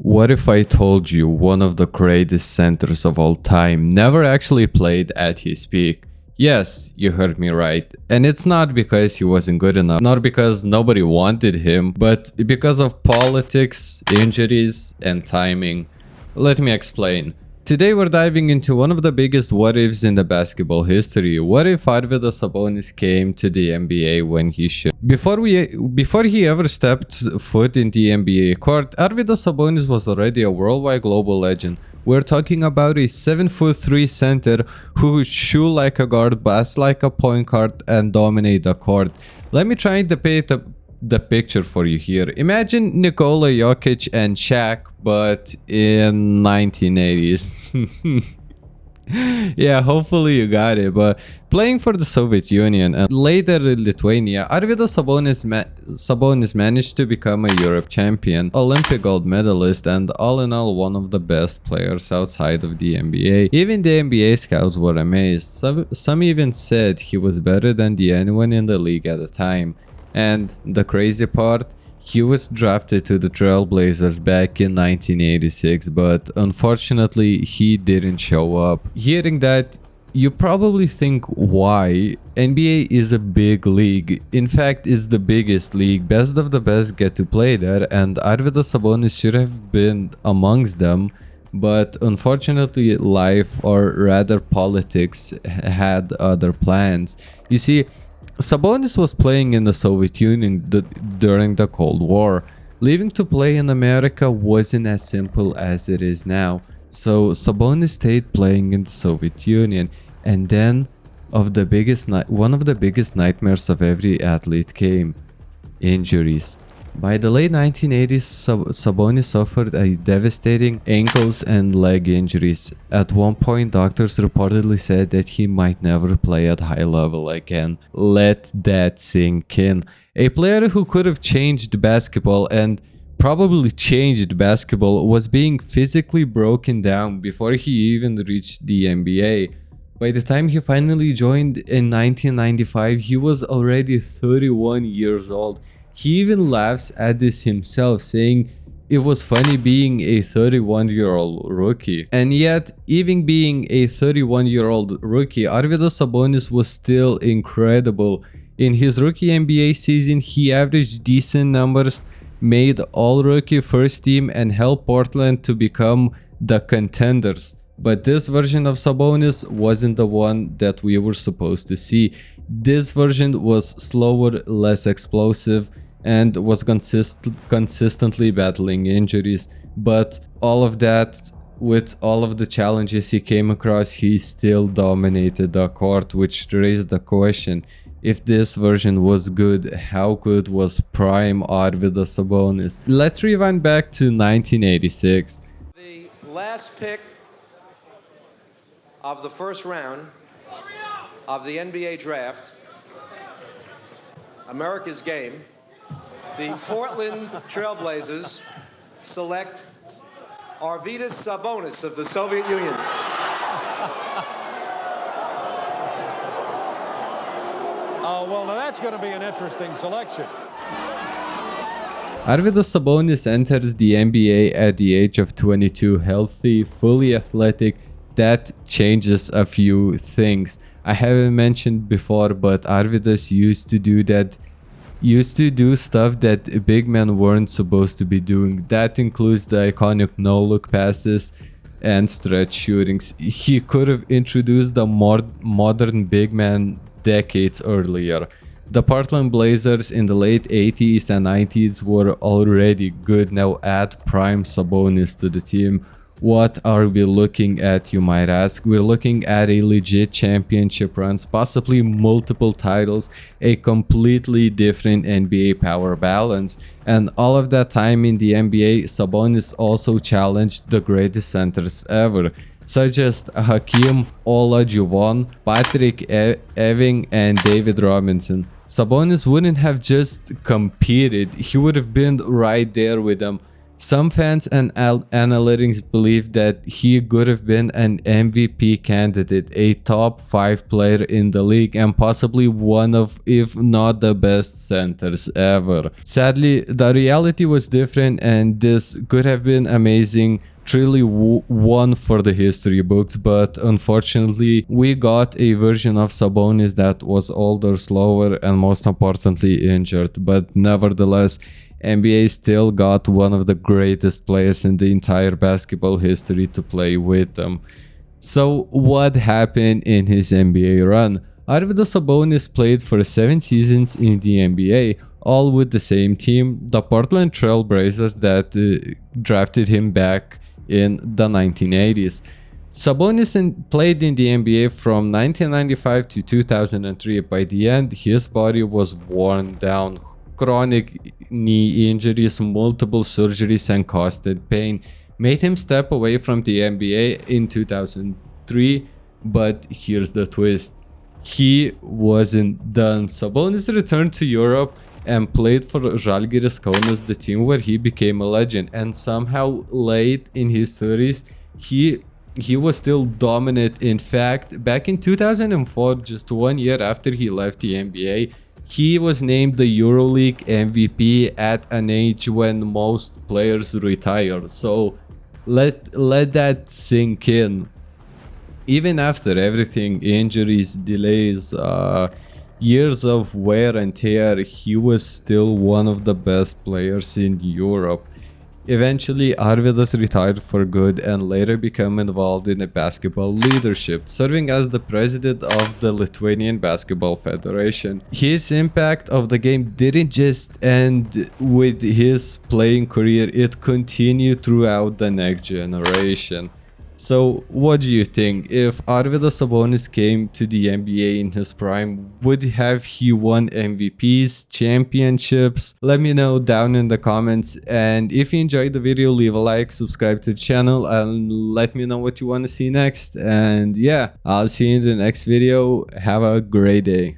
What if I told you one of the greatest centers of all time never actually played at his peak? Yes, you heard me right. And it's not because he wasn't good enough, not because nobody wanted him, but because of politics, injuries, and timing. Let me explain. Today we're diving into one of the biggest what-ifs in the basketball history. What if Arvydas Sabonis came to the NBA when he should? Before he ever stepped foot in the NBA court, Arvydas Sabonis was already a worldwide global legend. We're talking about a 7'3" center who would shoot like a guard, pass like a point guard, and dominate the court. Let me try to paint the picture for you here. Imagine Nikola Jokic and Shaq, but in 1980s. Yeah, hopefully you got it. But playing for the Soviet Union and later Lithuania, Arvydas Sabonis managed to become a Europe champion, Olympic gold medalist, and all in all one of the best players outside of the NBA. Even the NBA scouts were amazed. Some even said he was better than anyone in the league at the time. And the crazy part, he was drafted to the Trailblazers back in 1986, but unfortunately he didn't show up. Hearing that, you probably think why? NBA is a big league. In fact, it's the biggest league. Best of the best get to play there, and Arvydas Sabonis should have been amongst them. But unfortunately life, or rather politics, had other plans. You see, Sabonis was playing in the Soviet Union during the Cold War. Leaving to play in America wasn't as simple as it is now. So Sabonis stayed playing in the Soviet Union, and then one of the biggest nightmares of every athlete came: injuries. By the late 1980s, Sabonis suffered a devastating ankles and leg injuries. At one point, doctors reportedly said that he might never play at high level again. Let that sink in. A player who could have changed basketball and probably changed basketball was being physically broken down before he even reached the NBA. By the time he finally joined in 1995, he was already 31 years old. He even laughs at this himself, saying it was funny being a 31-year-old rookie. And yet, even being a 31-year-old rookie, Arvydas Sabonis was still incredible. In his rookie NBA season, he averaged decent numbers, made all-rookie first team, and helped Portland to become the contenders. But this version of Sabonis wasn't the one that we were supposed to see. This version was slower, less explosive, and was consistently battling injuries. But all of that, with all of the challenges he came across, he still dominated the court, which raised the question: if this version was good, how good was prime Arvydas Sabonis? Let's rewind back to 1986. The last pick of the first round of the NBA draft, America's game, the Portland Trailblazers select Arvydas Sabonis of the Soviet Union. Oh, well, now that's going to be an interesting selection. Arvydas Sabonis enters the NBA at the age of 22, healthy, fully athletic. That changes a few things. I haven't mentioned before, but Arvydas used to do stuff that big men weren't supposed to be doing. That includes the iconic no-look passes and stretch shootings. He could have introduced the modern big man decades earlier. The Portland Blazers in the late 80s and 90s were already good. Now add prime Sabonis to the team. What are we looking at, you might ask? We're looking at a legit championship runs, possibly multiple titles, a completely different NBA power balance. And all of that time in the NBA, Sabonis also challenged the greatest centers ever, such as Hakeem Olajuwon, Patrick Ewing, and David Robinson. Sabonis wouldn't have just competed, he would have been right there with them, Some fans and analytics believe that he could have been an MVP candidate, a top 5 player in the league, and possibly one of, if not the best centers ever. Sadly, the reality was different, and this could have been amazing, truly one for the history books, but unfortunately we got a version of Sabonis that was older, slower, and most importantly injured. But nevertheless, NBA still got one of the greatest players in the entire basketball history to play with them. So what happened in his NBA run? Arvydas Sabonis played for 7 seasons in the NBA, all with the same team, the Portland Trail Blazers, that drafted him back in the 1980s. Sabonis played in the NBA from 1995 to 2003. By the end, his body was worn down. Chronic knee injuries, multiple surgeries, and constant pain made him step away from the NBA in 2003. But here's the twist. He wasn't done. Sabonis returned to Europe and played for Žalgiris Kaunas, the team where he became a legend. And somehow late in his 30s, he was still dominant. In fact, back in 2004, just 1 year after he left the NBA, he was named the EuroLeague MVP at an age when most players retire. So let that sink in. Even after everything, injuries, delays, years of wear and tear, he was still one of the best players in Europe. Eventually, Arvydas retired for good and later became involved in a basketball leadership, serving as the president of the Lithuanian Basketball Federation. His impact of the game didn't just end with his playing career, it continued throughout the next generation. So what do you think? If Arvydas Sabonis came to the NBA in his prime, would have he won MVPs, championships? Let me know down in the comments, and if you enjoyed the video, leave a like, subscribe to the channel, and let me know what you want to see next. And yeah, I'll see you in the next video. Have a great day.